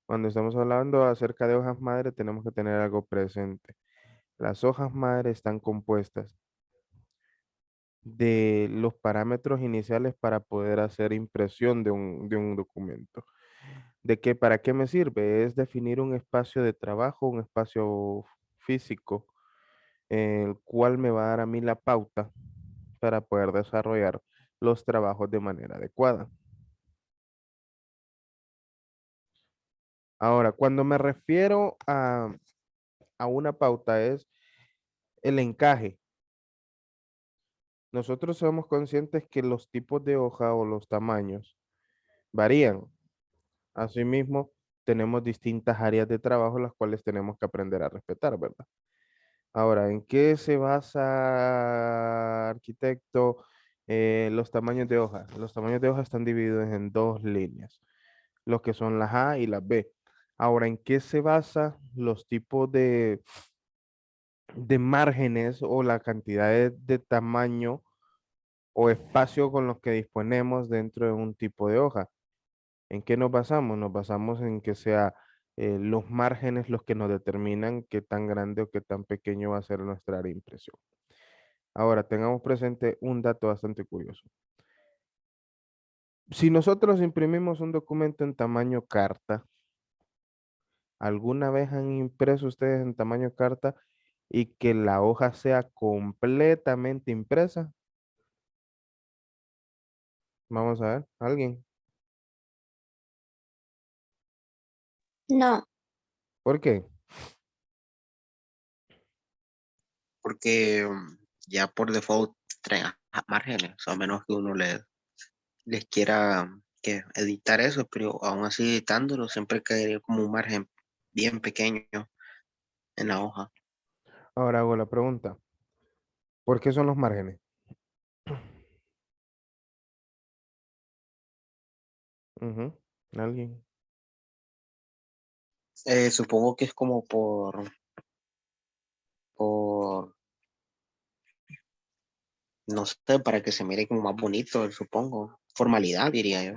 Cuando estamos hablando acerca de hojas madre, tenemos que tener algo presente. Las hojas madre están compuestas de los parámetros iniciales para poder hacer impresión de un documento. ¿Para qué me sirve? Es definir un espacio de trabajo, un espacio físico, el cual me va a dar a mí la pauta para poder desarrollar los trabajos de manera adecuada. Ahora, cuando me refiero a una pauta es el encaje. Nosotros somos conscientes que los tipos de hoja o los tamaños varían. Asimismo, tenemos distintas áreas de trabajo las cuales tenemos que aprender a respetar, ¿verdad? Ahora, ¿en qué se basa, arquitecto, los tamaños de hoja? Los tamaños de hoja están divididos en dos líneas, los que son las A y las B. Ahora, ¿en qué se basa los tipos de márgenes o la cantidad de tamaño o espacio con los que disponemos dentro de un tipo de hoja? ¿En qué nos basamos? Nos basamos en que sea los márgenes los que nos determinan qué tan grande o qué tan pequeño va a ser nuestra área de impresión. Ahora, tengamos presente un dato bastante curioso. Si nosotros imprimimos un documento en tamaño carta, ¿alguna vez han impreso ustedes en tamaño carta y que la hoja sea completamente impresa? Vamos a ver, ¿alguien? No, ¿Por qué? Porque ya por default traen márgenes, o a menos que uno les quiera que editar eso, pero aún así editándolo siempre quedaría como un margen bien pequeño en la hoja. Ahora hago la pregunta. ¿Por qué son los márgenes? Ujú, ¿alguien? Supongo que es como por, no sé, para que se mire como más bonito, supongo. Formalidad, diría yo.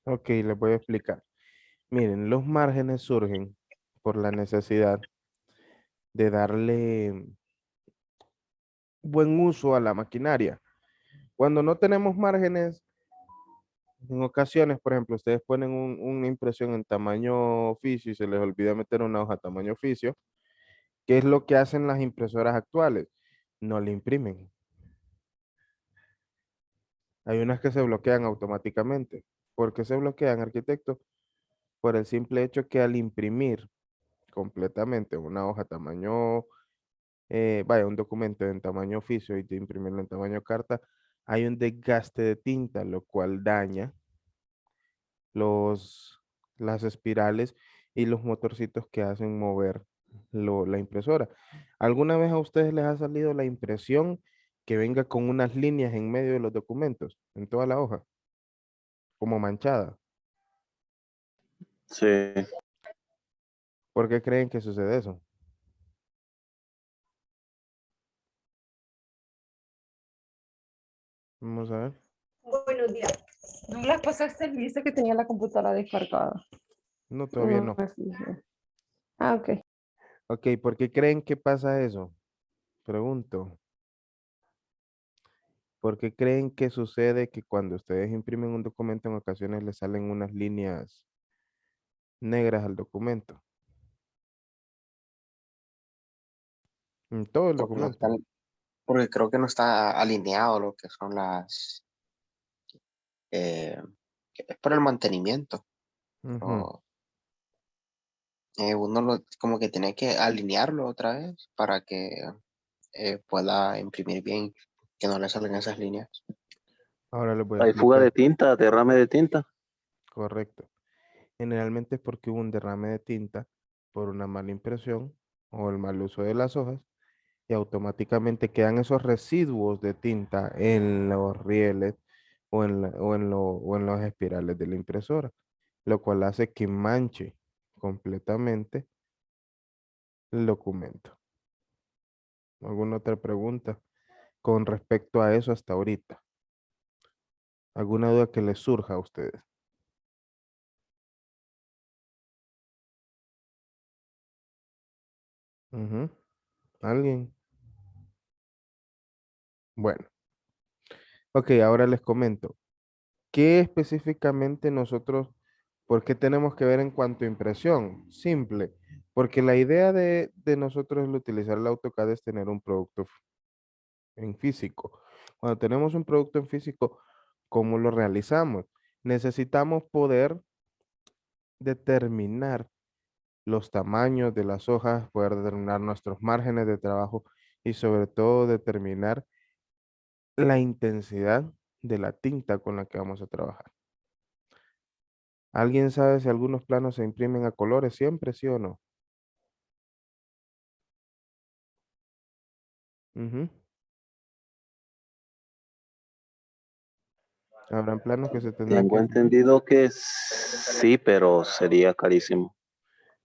Ok, les voy a explicar. Miren, los márgenes surgen por la necesidad de darle buen uso a la maquinaria. Cuando no tenemos márgenes, en ocasiones, por ejemplo, ustedes ponen una impresión en tamaño oficio y se les olvida meter una hoja tamaño oficio. ¿Qué es lo que hacen las impresoras actuales? No le imprimen. Hay unas que se bloquean automáticamente. ¿Por qué se bloquean, arquitecto? Por el simple hecho que al imprimir completamente una hoja tamaño, vaya, un documento en tamaño oficio y de imprimirlo en tamaño carta, hay un desgaste de tinta, lo cual daña los, las espirales y los motorcitos que hacen mover la impresora. ¿Alguna vez a ustedes les ha salido la impresión que venga con unas líneas en medio de los documentos, en toda la hoja, como manchada? Sí, ¿Por qué creen que sucede eso? Vamos a ver. Buenos días. No las pasaste el dice que tenía la computadora descargada. No, todavía No no. me fijé. Ah, ok. Ok, ¿por qué creen que pasa eso? Pregunto. ¿Por qué creen que sucede que cuando ustedes imprimen un documento en ocasiones les salen unas líneas negras al documento? En todo el Porque no documento. están, porque creo que no está alineado lo que son eh, es por el mantenimiento, Ujú. pero uno como que tiene que alinearlo otra vez para que pueda imprimir bien, que no le salgan esas líneas. Ahora les voy a hay fuga de explicar. tinta, derrame de tinta. Correcto. Generalmente es porque hubo un derrame de tinta por una mala impresión o el mal uso de las hojas y automáticamente quedan esos residuos de tinta en los rieles o en los espirales de la impresora, lo cual hace que manche completamente el documento. ¿Alguna otra pregunta con respecto a eso hasta ahorita? ¿Alguna duda que les surja a ustedes? Ujú. ¿Alguien? Bueno, ok, ahora les comento. ¿Qué específicamente nosotros, por qué tenemos que ver en cuanto a impresión? Simple, porque la idea de nosotros el utilizar el AutoCAD es tener un producto en físico. Cuando tenemos un producto en físico, ¿cómo lo realizamos? Necesitamos poder determinar los tamaños de las hojas, poder determinar nuestros márgenes de trabajo y sobre todo determinar la intensidad de la tinta con la que vamos a trabajar. ¿Alguien sabe si algunos planos se imprimen a colores siempre, sí o no? Ujú. Habrán planos que se tendrán Tengo que... entendido que sí, pero sería carísimo.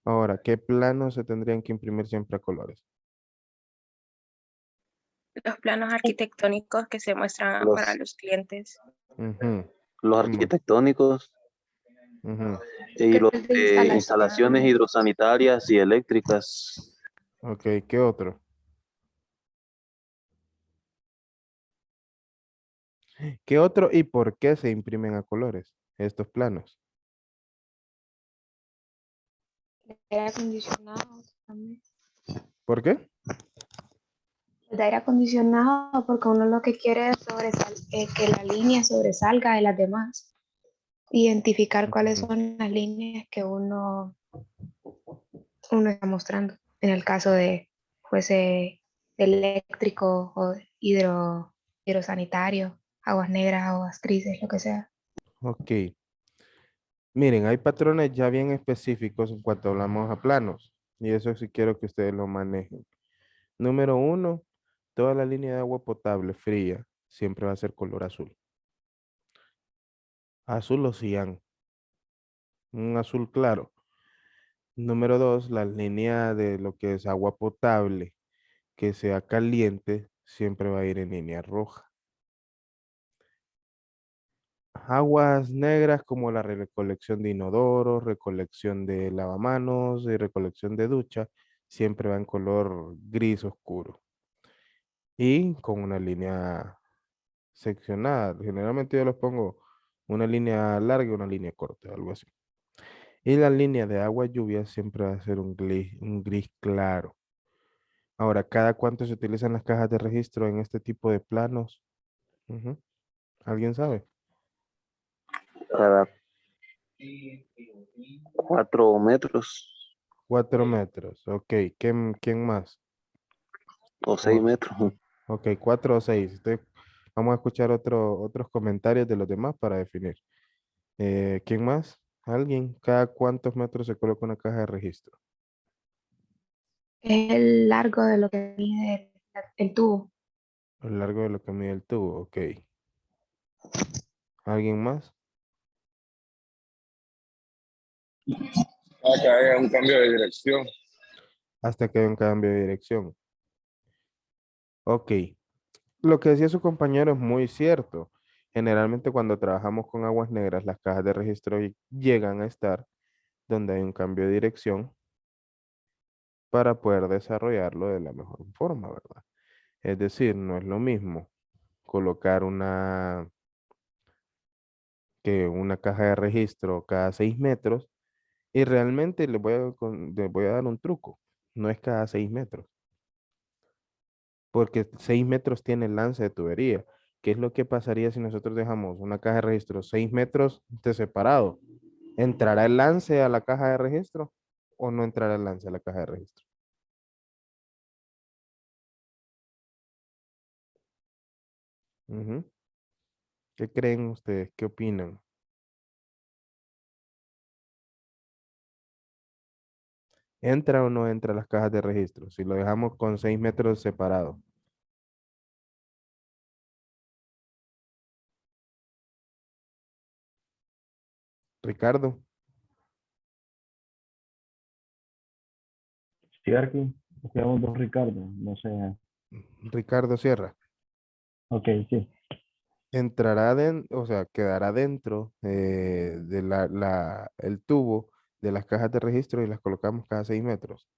Ahora, ¿qué planos se tendrían que imprimir siempre a colores? Los planos arquitectónicos que se muestran para Los, los clientes. Ujú. los ¿Qué más? arquitectónicos Ujú. y Creo los que es de de instalaciones instalación. hidrosanitarias y eléctricas. Ok, ¿qué otro? ¿Qué otro y por qué se imprimen a colores estos planos? Aire acondicionado también. ¿Por qué? El de aire acondicionado, porque uno lo que quiere es que la línea sobresalga de las demás. Identificar cuáles Ujú. son las líneas que uno está mostrando. En el caso de fuese eléctrico o hidrosanitario, aguas negras, aguas grises, lo que sea. Ok. Miren, hay patrones ya bien específicos en cuanto hablamos a planos. Y eso sí quiero que ustedes lo manejen. Número uno, toda la línea de agua potable fría siempre va a ser color azul. Azul o cian. Un azul claro. Número dos, la línea de lo que es agua potable que sea caliente siempre va a ir en línea roja. Aguas negras como la recolección de inodoro, recolección de lavamanos y recolección de ducha, siempre va en color gris oscuro y con una línea seccionada. Generalmente yo los pongo una línea larga y una línea corta, algo así. Y la línea de agua lluvia siempre va a ser un gris claro. Ahora, ¿cada cuánto se utilizan las cajas de registro en este tipo de planos? Ujú. ¿Alguien sabe? Cada 4 metros 4 metros, ok. ¿Quién más? o O- 6 metros. ok, 4 o 6. Vamos a escuchar otros comentarios de los demás para definir. ¿Quién más? ¿Alguien? ¿Cada cuántos metros se coloca una caja de registro? Es el largo de lo que mide el tubo. A lo largo de lo que mide el tubo, ok. ¿Alguien más? Que haya un cambio de dirección. Hasta que haya un cambio de dirección. Ok. Lo que decía su compañero es muy cierto. Generalmente cuando trabajamos con aguas negras, las cajas de registro llegan a estar donde hay un cambio de dirección para poder desarrollarlo de la mejor forma, ¿verdad? Es decir, no es lo mismo colocar una caja de registro cada 6 metros y realmente les voy a dar un truco. No es cada 6 metros, porque 6 metros tiene el lance de tubería. ¿Qué es lo que pasaría si nosotros dejamos una caja de registro 6 metros de separado? ¿Entrará el lance a la caja de registro o no entrará el lance a la caja de registro? Ujú. ¿Qué creen ustedes? ¿Qué opinan? ¿Entra o no entra a las cajas de registro? Si lo dejamos con 6 metros separados. Ricardo, Sí, Arqui, quedamos dos Ricardo, no sé. Ricardo Sierra, Ok, sí. o sea, quedará dentro de el tubo de las cajas de registro y las colocamos cada 6 metros.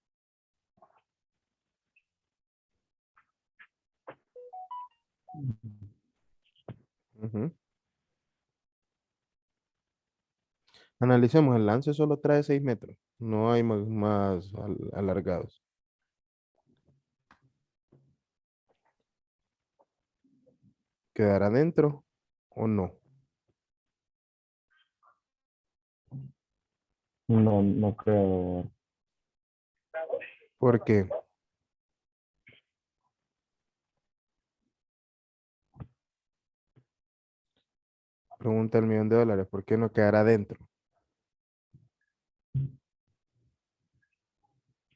Ujú. Analicemos, el lance solo trae 6 metros, no hay más alargados. ¿Quedará dentro o no? No, no creo. Porque, pregunta el $1.000.000, ¿por qué no quedará dentro?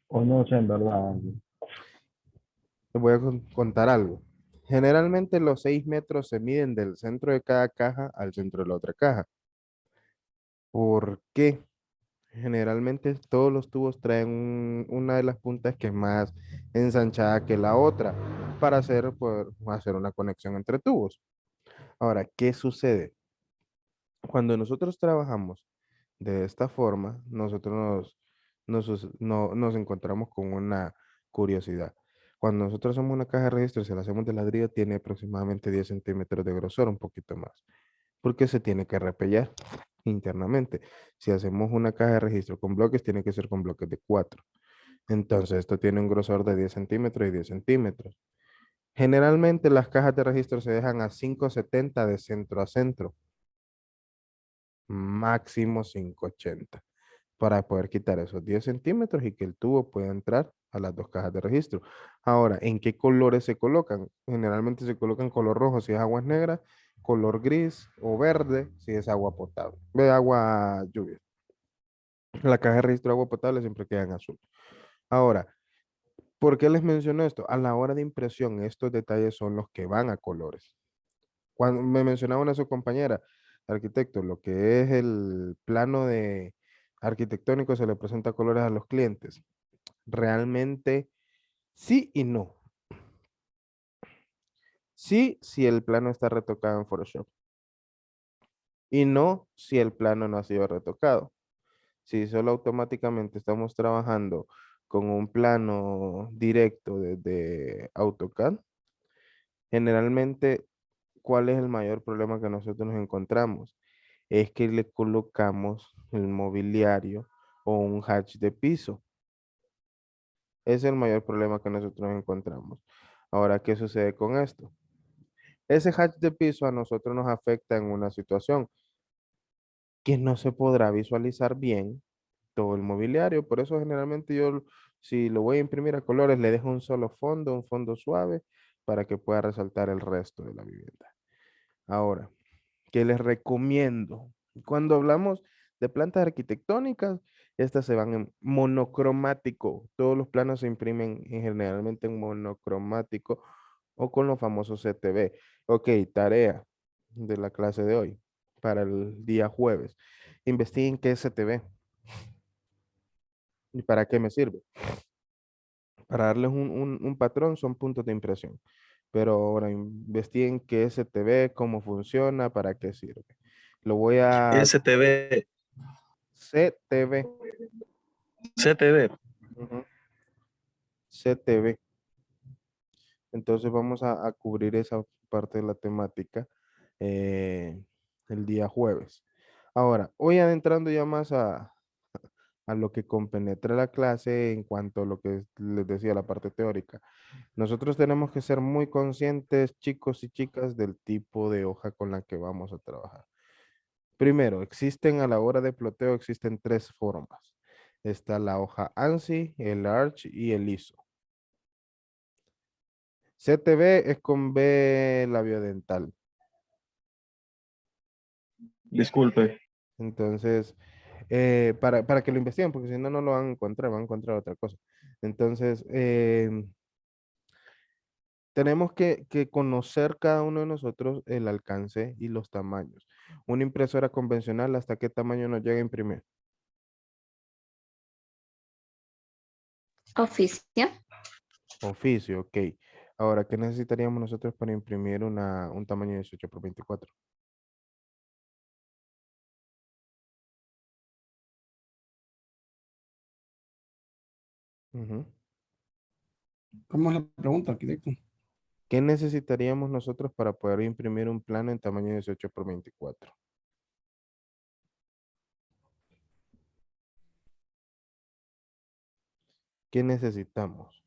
O no sé, en verdad. Les voy a contar algo. Generalmente los 6 metros se miden del centro de cada caja al centro de la otra caja. ¿Por qué? Generalmente todos los tubos traen una de las puntas que es más ensanchada que la otra para poder hacer una conexión entre tubos. Ahora, ¿qué sucede? Cuando nosotros trabajamos de esta forma, nosotros nos encontramos con una curiosidad. Cuando nosotros hacemos una caja de registro, si la hacemos de ladrillo, tiene aproximadamente 10 centímetros de grosor, un poquito más, porque se tiene que repellar internamente. Si hacemos una caja de registro con bloques, tiene que ser con bloques de 4. Entonces, esto tiene un grosor de 10 centímetros y 10 centímetros. Generalmente las cajas de registro se dejan a 5,70 de centro a centro, máximo 5,80, para poder quitar esos 10 centímetros y que el tubo pueda entrar a las dos cajas de registro. Ahora, ¿en qué colores se colocan? Generalmente se colocan color rojo si es aguas negras, color gris o verde si es agua potable, de agua lluvia. La caja de registro de agua potable siempre queda en azul. Ahora, ¿por qué les menciono esto? A la hora de impresión, estos detalles son los que van a colores. Cuando me mencionaba una su compañera, arquitecto, lo que es el plano de arquitectónico se le presenta colores a los clientes. Realmente sí y no. Sí, si el plano está retocado en Photoshop. Y no si el plano no ha sido retocado. Si solo automáticamente estamos trabajando con un plano directo desde AutoCAD, generalmente, ¿cuál es el mayor problema que nosotros nos encontramos? Es que le colocamos el mobiliario o un hatch de piso. Ese es el mayor problema que nosotros encontramos. Ahora, ¿qué sucede con esto? Ese hatch de piso a nosotros nos afecta en una situación que no se podrá visualizar bien todo el mobiliario. Por eso generalmente yo, si lo voy a imprimir a colores, le dejo un solo fondo, un fondo suave, para que pueda resaltar el resto de la vivienda. Ahora, ¿qué les recomiendo? Cuando hablamos de plantas arquitectónicas, estas se van en monocromático. Todos los planos se imprimen generalmente en monocromático o con los famosos CTV. Ok, tarea de la clase de hoy para el día jueves. Investiguen qué es CTV y para qué me sirve. Para darles un patrón son puntos de impresión. Pero ahora investiguen qué es CTV, cómo funciona, para qué sirve. Lo voy a STV, CTV. CTV. Ujú, CTV. Entonces vamos a cubrir esa parte de la temática eh, el día jueves. Ahora, hoy adentrando ya más a lo que compenetra la clase en cuanto a lo que les decía, la parte teórica. Nosotros tenemos que ser muy conscientes, chicos y chicas, del tipo de hoja con la que vamos a trabajar. Primero, existen a la hora de ploteo, existen tres formas. Está la hoja ANSI, el ARCH y el ISO. CTV es con B labiodental. Disculpe. Entonces, para que lo investiguen, porque si no, no lo van a encontrar, van a encontrar otra cosa. Entonces, tenemos que conocer cada uno de nosotros el alcance y los tamaños. Una impresora convencional, ¿hasta qué tamaño nos llega a imprimir? Oficio. Oficio, ok. Ahora, ¿qué necesitaríamos nosotros para imprimir un tamaño de 18 por 24? Ujú. ¿Cómo es la pregunta, arquitecto? ¿Qué necesitaríamos nosotros para poder imprimir un plano en tamaño 18 por 24? ¿Qué necesitamos?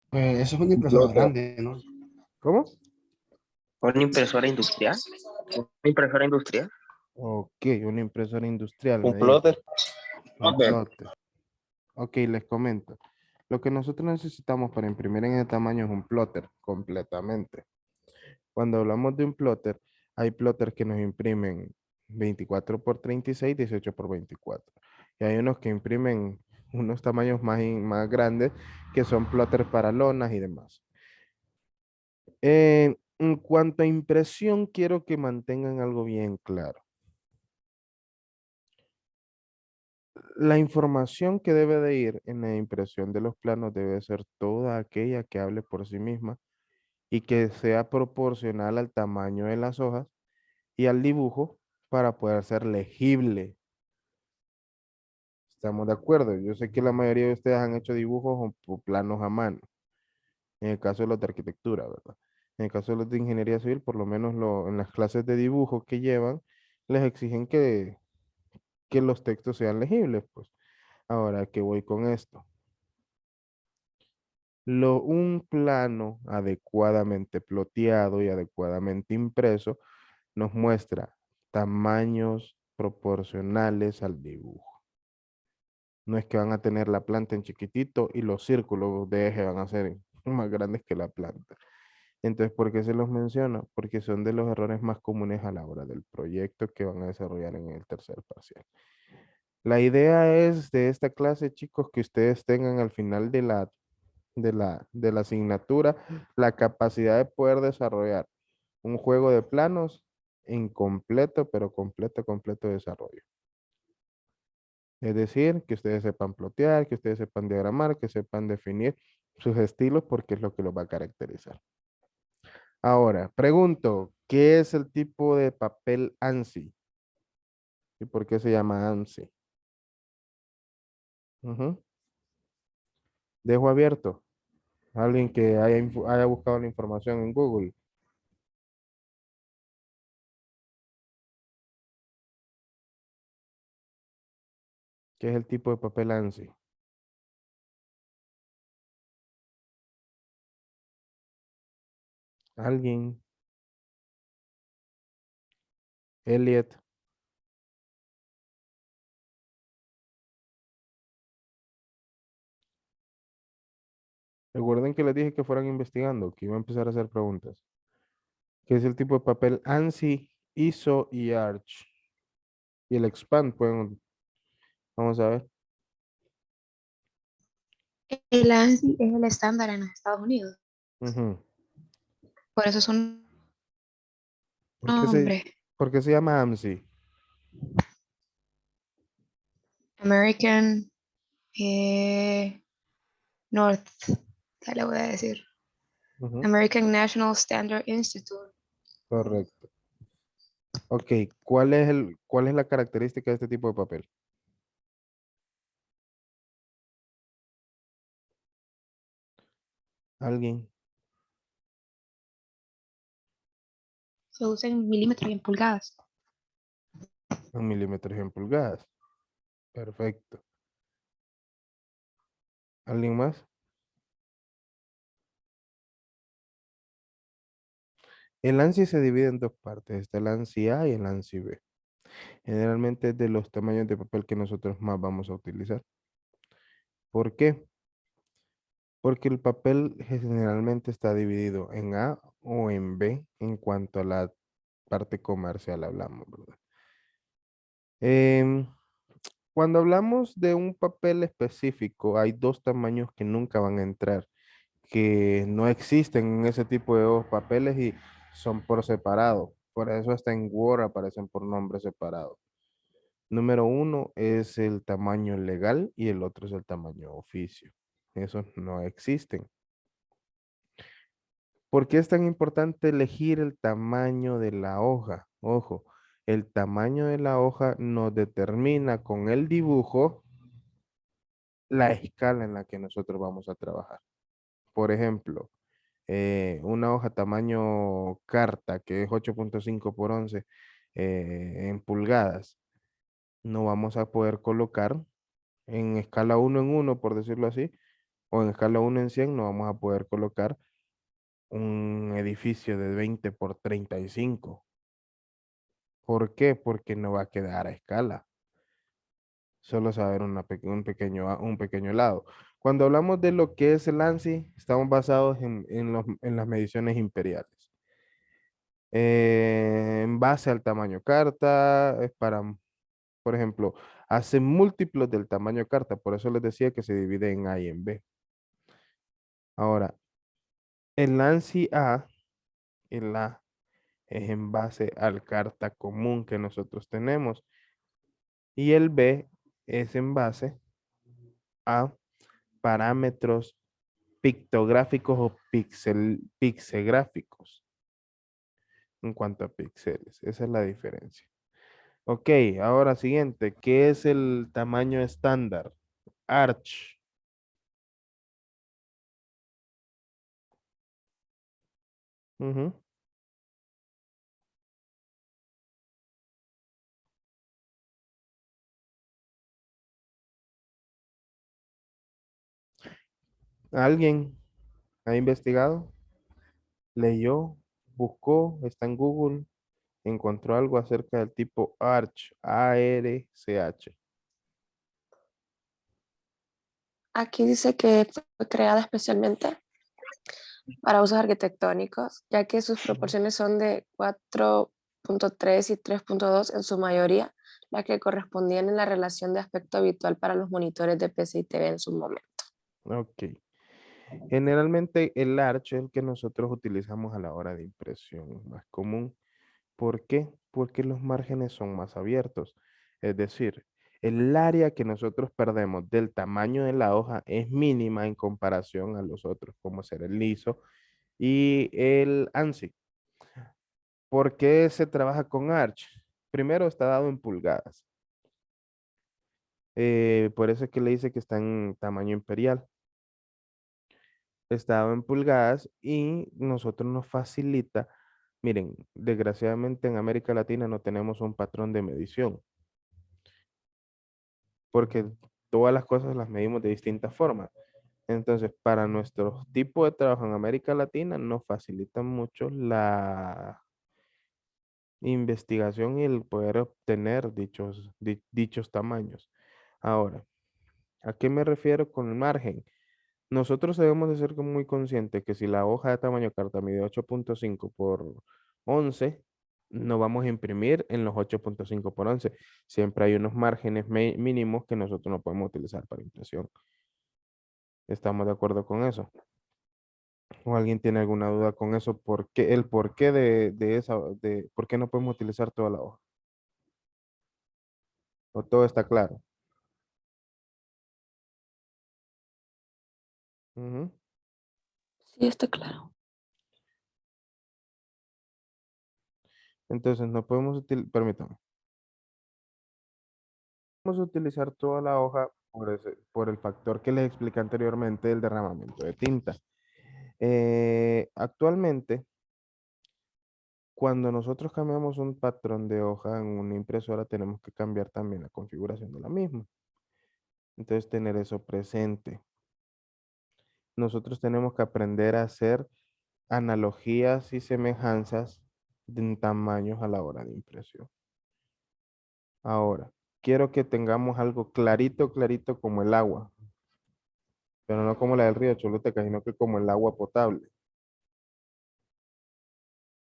Pues eso es una impresora Plotter. grande, ¿no? ¿Cómo? ¿Una impresora industrial? ¿Una impresora industrial? Ok, una impresora industrial, Un me dice. plotter. Un Plotter. plotter. Ok, les comento. Lo que nosotros necesitamos para imprimir en ese tamaño es un plotter completamente. Cuando hablamos de un plotter, hay plotters que nos imprimen 24 por 36, 18 por 24. Y hay unos que imprimen unos tamaños más grandes que son plotters para lonas y demás. En cuanto a impresión, quiero que mantengan algo bien claro. La información que debe de ir en la impresión de los planos debe ser toda aquella que hable por sí misma y que sea proporcional al tamaño de las hojas y al dibujo para poder ser legible. ¿Estamos de acuerdo? Yo sé que la mayoría de ustedes han hecho dibujos o planos a mano, en el caso de los de arquitectura, ¿verdad? En el caso de los de ingeniería civil, por lo menos en las clases de dibujo que llevan, les exigen que los textos sean legibles, pues. Ahora, ¿qué voy con esto? Un plano adecuadamente ploteado y adecuadamente impreso nos muestra tamaños proporcionales al dibujo. No es que van a tener la planta en chiquitito y los círculos de eje van a ser más grandes que la planta. Entonces, ¿por qué se los menciono? Porque son de los errores más comunes a la hora del proyecto que van a desarrollar en el tercer parcial. La idea es de esta clase, chicos, que ustedes tengan al final de la asignatura la capacidad de poder desarrollar un juego de planos en completo, pero completo desarrollo. Es decir, que ustedes sepan plotear, que ustedes sepan diagramar, que sepan definir sus estilos porque es lo que los va a caracterizar. Ahora, pregunto, ¿qué es el tipo de papel ANSI? ¿Y por qué se llama ANSI? Ujú. Dejo abierto. Alguien que haya buscado la información en Google. ¿Qué es el tipo de papel ANSI? ¿Alguien? Elliot. Recuerden que les dije que fueran investigando, que iba a empezar a hacer preguntas. ¿Qué es el tipo de papel ANSI, ISO y ARCH? Y el expand, vamos a ver. El ANSI es el estándar en los Estados Unidos. Ujú. Por eso es un ¿Por qué se, nombre. por qué se llama AMSI? American North. Ya le voy a decir. Ujú, American National Standard Institute. correcto. Ok, ¿cuál es la característica de este tipo de papel? ¿Alguien? Se usa en milímetros y en pulgadas. En milímetros y en pulgadas. Perfecto. ¿Alguien más? El ANSI se divide en dos partes. Está el ANSI A y el ANSI B. Generalmente es de los tamaños de papel que nosotros más vamos a utilizar. ¿Por qué? Porque el papel generalmente está dividido en A o en B en cuanto a la parte comercial hablamos, ¿verdad? Em, Cuando hablamos de un papel específico, hay dos tamaños que nunca van a entrar, que no existen en ese tipo de dos papeles y son por separado. Por eso hasta en Word aparecen por nombre separado. Número uno es el tamaño legal y el otro es el tamaño oficio. Esos no existen. ¿Por qué es tan importante elegir el tamaño de la hoja? Ojo, el tamaño de la hoja nos determina con el dibujo la escala en la que nosotros vamos a trabajar. Por ejemplo, una hoja tamaño carta que es 8.5 por 11 en pulgadas, no vamos a poder colocar en escala 1 en 1, por decirlo así, o en escala 1 en 100, no vamos a poder colocar un edificio de 20 por 35. ¿Por qué? Porque no va a quedar a escala. Solo saber un pequeño lado. Cuando hablamos de lo que es el ANSI, estamos basados en las mediciones imperiales. En base al tamaño carta, es para, por ejemplo, hace múltiplos del tamaño carta, por eso les decía que se divide en A y en B. Ahora, el ANSI A, el A, es en base al carta común que nosotros tenemos y el B es en base a parámetros pictográficos o pixegráficos en cuanto a píxeles. Esa es la diferencia. Ok, ahora siguiente, ¿qué es el tamaño estándar? Arch. Ujú. ¿Alguien ha investigado? ¿Leyó? ¿Buscó? ¿Está en Google? ¿Encontró algo acerca del tipo Arch? A-R-C-H. Aquí dice que fue creada especialmente para usos arquitectónicos, ya que sus proporciones son de 4.3 y 3.2 en su mayoría, las que correspondían en la relación de aspecto habitual para los monitores de PC y TV en su momento. Ok. Generalmente el Arch es el que nosotros utilizamos a la hora de impresión más común. ¿Por qué? Porque los márgenes son más abiertos. Es decir, el área que nosotros perdemos del tamaño de la hoja es mínima en comparación a los otros, como ser el liso y el ANSI. ¿Por qué se trabaja con Arch? Primero está dado en pulgadas. Por eso es que le dice que está en tamaño imperial. Está dado en pulgadas y nosotros nos facilita. Miren, desgraciadamente en América Latina no tenemos un patrón de medición, porque todas las cosas las medimos de distintas formas. Entonces, para nuestro tipo de trabajo en América Latina, nos facilita mucho la investigación y el poder obtener dichos tamaños. Ahora, ¿a qué me refiero con el margen? Nosotros debemos de ser muy conscientes que si la hoja de tamaño carta mide 8.5 por 11, no vamos a imprimir en los 8.5 por 11. Siempre hay unos márgenes mínimos que nosotros no podemos utilizar para impresión. ¿Estamos de acuerdo con eso? ¿O alguien tiene alguna duda con eso? El porqué por qué no podemos utilizar toda la hoja? ¿O todo está claro? Ujú. Sí, está claro. Entonces, no podemos utilizar, permítame, podemos utilizar toda la hoja por el factor que les expliqué anteriormente del derramamiento de tinta. Actualmente, cuando nosotros cambiamos un patrón de hoja en una impresora, tenemos que cambiar también la configuración de la misma. Entonces, tener eso presente. Nosotros tenemos que aprender a hacer analogías y semejanzas en tamaños a la hora de impresión. Ahora, quiero que tengamos algo clarito, clarito como el agua, pero no como la del río Choluteca, sino que como el agua potable.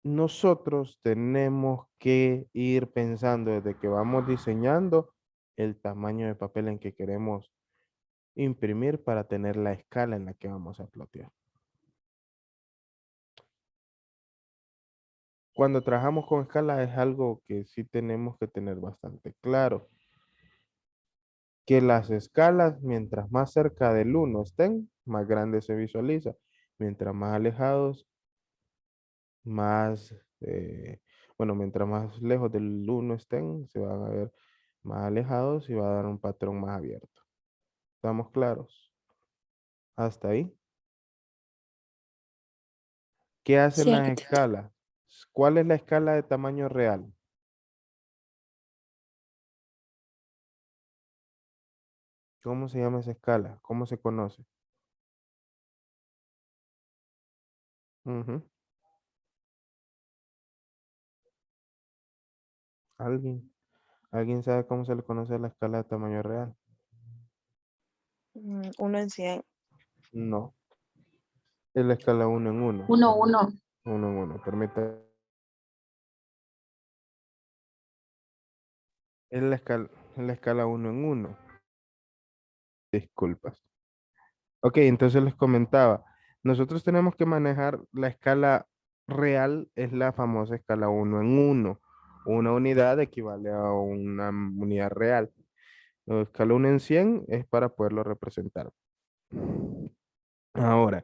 Nosotros tenemos que ir pensando desde que vamos diseñando el tamaño de papel en que queremos imprimir para tener la escala en la que vamos a plotear. Cuando trabajamos con escala es algo que sí tenemos que tener bastante claro, que las escalas, mientras más cerca del 1 estén, más grande se visualiza. Mientras más alejados, más, bueno, mientras más lejos del 1 estén, se van a ver más alejados y va a dar un patrón más abierto. ¿Estamos claros? ¿Hasta ahí? ¿Qué hacen Sí, las arquitecto. escalas? ¿Cuál es la escala de tamaño real? ¿Cómo se llama esa escala? ¿Cómo se conoce? Ujú. ¿Alguien? ¿Alguien sabe cómo se le conoce a la escala de tamaño real? 1 en 100. No. Es la escala 1 en 1. 1-1. 1 en 1. Permítame. Es la escala 1 en 1. Disculpas. Ok, entonces les comentaba. Nosotros tenemos que manejar la escala real, es la famosa escala 1 en 1. Una unidad equivale a una unidad real. La escala 1 en 100 es para poderlo representar. Ahora,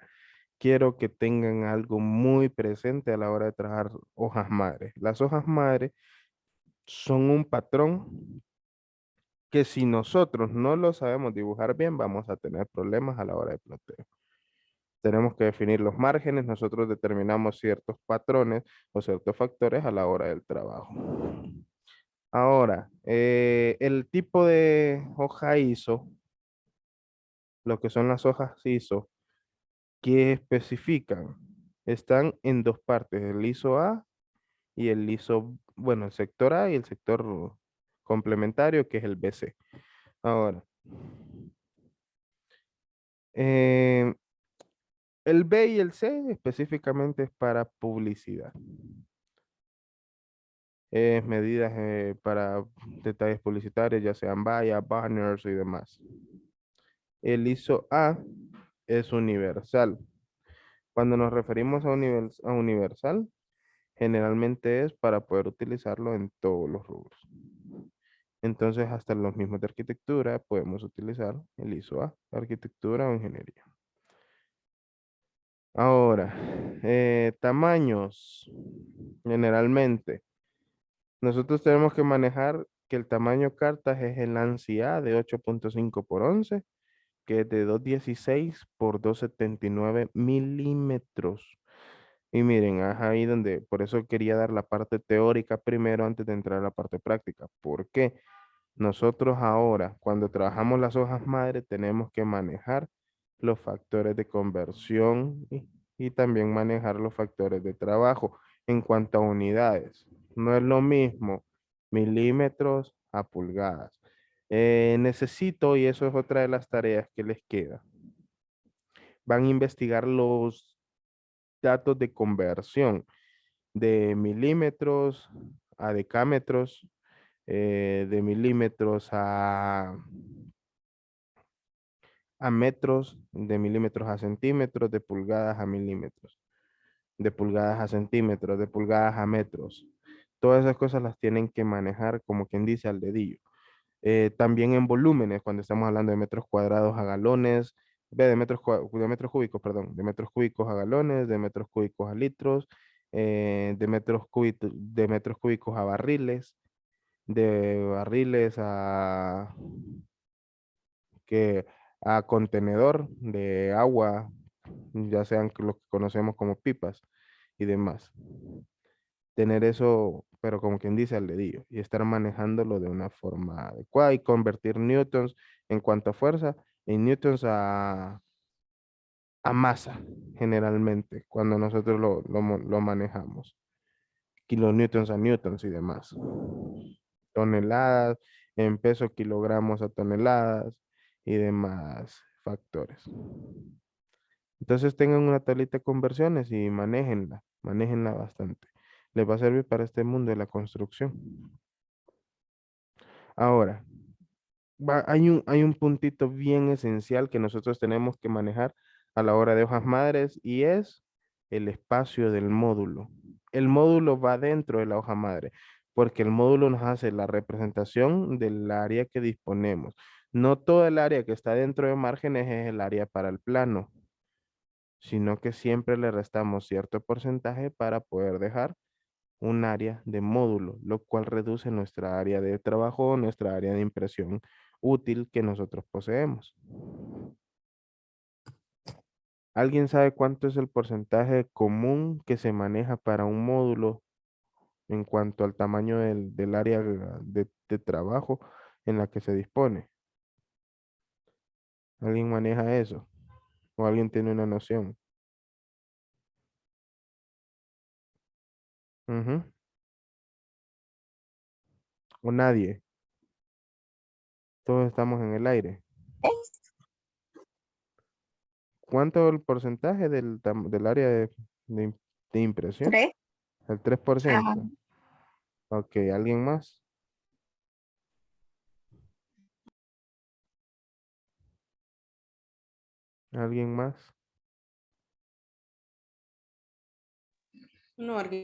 quiero que tengan algo muy presente a la hora de trabajar hojas madres. Las hojas madres son un patrón que si nosotros no lo sabemos dibujar bien, vamos a tener problemas a la hora de ploteo. Tenemos que definir los márgenes, nosotros determinamos ciertos patrones o ciertos factores a la hora del trabajo. Ahora, el tipo de hoja ISO, lo que son las hojas ISO, ¿qué especifican? Están en dos partes, el ISO A y el ISO, bueno, el sector A y el sector complementario, que es el BC. Ahora, eh, el B y el C específicamente es para publicidad. Es medidas para detalles publicitarios, ya sean vallas, banners y demás. El ISO A es universal. Cuando nos referimos a universal, generalmente es para poder utilizarlo en todos los rubros. Entonces, hasta los mismos de arquitectura podemos utilizar el ISO A, arquitectura o ingeniería. Ahora, tamaños. Generalmente, nosotros tenemos que manejar que el tamaño cartas es el ANSI A de 8.5 por 11, que es de 216 por 279 milímetros. Y miren, es ahí donde, por eso quería dar la parte teórica primero antes de entrar a la parte práctica. ¿Por qué? Nosotros ahora, cuando trabajamos las hojas madre, tenemos que manejar los factores de conversión y también manejar los factores de trabajo en cuanto a unidades. No es lo mismo milímetros a pulgadas. Necesito, y eso es otra de las tareas que les queda, van a investigar los datos de conversión de milímetros a decámetros, de milímetros a metros, de milímetros a centímetros, de pulgadas a milímetros, de pulgadas a centímetros, de pulgadas a metros. Todas esas cosas las tienen que manejar como quien dice al dedillo. También en volúmenes, cuando estamos hablando de metros cuadrados a galones, de metros cúbicos, perdón, de metros cúbicos a galones, de metros cúbicos a litros, de metros cúbicos a barriles, de barriles que, a contenedor de agua, ya sean lo que conocemos como pipas y demás. Tener eso, pero como quien dice al dedillo, y estar manejándolo de una forma adecuada y convertir newtons en cuanto a fuerza en newtons a masa, generalmente, cuando nosotros lo manejamos. Kilonewtons a newtons y demás. Toneladas, en peso, kilogramos a toneladas y demás factores. Entonces tengan una tablita de conversiones y manéjenla bastante. Les va a servir para este mundo de la construcción. Ahora, hay un puntito bien esencial que nosotros tenemos que manejar a la hora de hojas madres y es el espacio del módulo. El módulo va dentro de la hoja madre porque el módulo nos hace la representación del área que disponemos. No todo el área que está dentro de márgenes es el área para el plano, sino que siempre le restamos cierto porcentaje para poder dejar un área de módulo, lo cual reduce nuestra área de trabajo, nuestra área de impresión útil que nosotros poseemos. ¿Alguien sabe cuánto es el porcentaje común que se maneja para un módulo en cuanto al tamaño del área de trabajo en la que se dispone? ¿Alguien maneja eso? ¿O alguien tiene una noción? Ujú. ¿O nadie? Todos estamos en el aire. ¿Cuánto es el porcentaje del área de impresión? ¿Tres? El 3%. Ok, ¿alguien más? ¿Alguien más? No,